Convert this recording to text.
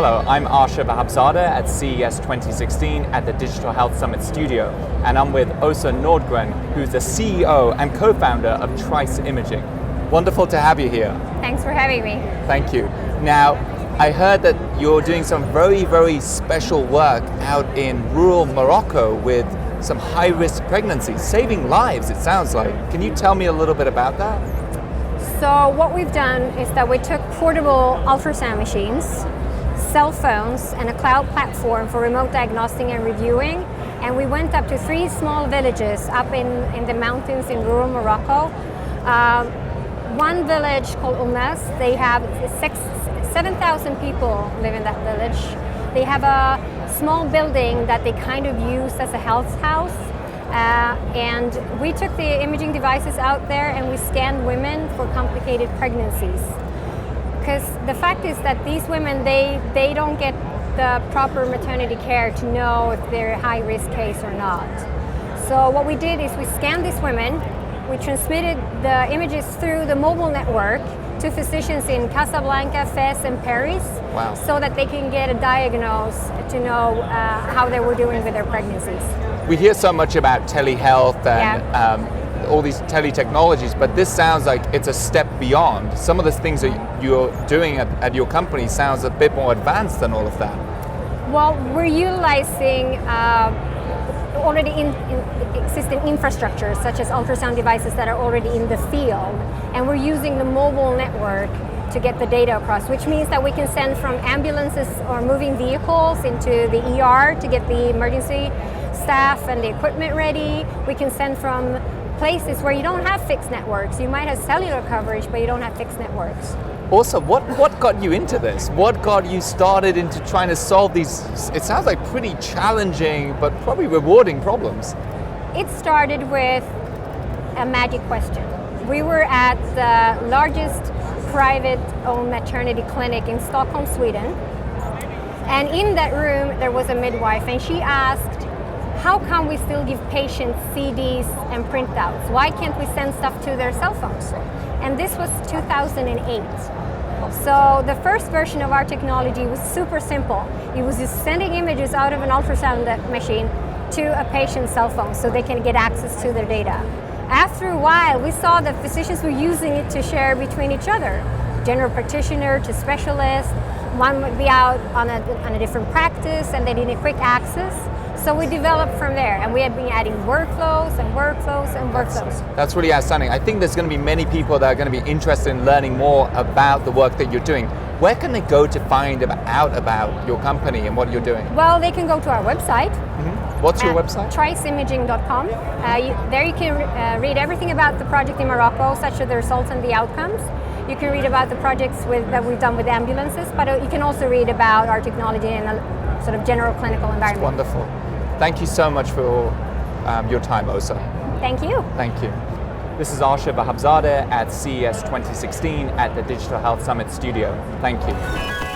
Hello, I'm Arsha Vahabzadeh at CES 2016 at the Digital Health Summit Studio, and I'm with Åsa Nordgren, who's the CEO and co-founder of Trice Imaging. Wonderful to have you here. Thanks for having me. Thank you. Now, I heard that you're doing some very, very special work out in rural Morocco with some high-risk pregnancies, saving lives, it sounds like. Can you tell me a little bit about that? So what we've done is that we took portable ultrasound machines, cell phones, and a cloud platform for remote diagnostic and reviewing, and we went up to 3 small villages up in the mountains in rural Morocco. One village called Ulnas, they have 7,000 people live in that village. They have a small building that they kind of use as a health house. And we took the imaging devices out there and we scanned women for complicated pregnancies. Because the fact is that these women, they don't get the proper maternity care to know if they're a high-risk case or not. So what we did is we scanned these women, we transmitted the images through the mobile network to physicians in Casablanca, Fez, and Paris. Wow. So that they can get a diagnosis to know how they were doing with their pregnancies. We hear so much about telehealth and all these teletechnologies, but this sounds like it's a step beyond. Some of the things that you're doing at your company sounds a bit more advanced than all of that. Well, we're utilizing already existing infrastructure, such as ultrasound devices that are already in the field, and we're using the mobile network to get the data across, which means that we can send from ambulances or moving vehicles into the ER to get the emergency staff and the equipment ready. We can send from places where you don't have fixed networks. You might have cellular coverage, but you don't have fixed networks. Also, what got you into this? What got you started into trying to solve these, it sounds like pretty challenging, but probably rewarding problems? It started with a magic question. We were at the largest private-owned maternity clinic in Stockholm, Sweden. And in that room, there was a midwife, and she asked, how come we still give patients CDs and printouts? Why can't we send stuff to their cell phones? And this was 2008. So the first version of our technology was super simple. It was just sending images out of an ultrasound machine to a patient's cell phone so they can get access to their data. After a while, we saw that physicians were using it to share between each other, general practitioner to specialist. One would be out on a different practice and they needed quick access. So we developed from there, and we have been adding workflows and workflows and workflows. That's really outstanding. I think there's going to be many people that are going to be interested in learning more about the work that you're doing. Where can they go to find out about your company and what you're doing? Well, they can go to our website. Mm-hmm. What's your website? triceimaging.com. There you can read everything about the project in Morocco, such as the results and the outcomes. You can read about the projects that we've done with ambulances, but you can also read about our technology in a sort of general clinical environment. Wonderful. Thank you so much for your time, Åsa. Thank you. Thank you. This is Arsha Vahabzadeh at CES 2016 at the Digital Health Summit Studio. Thank you.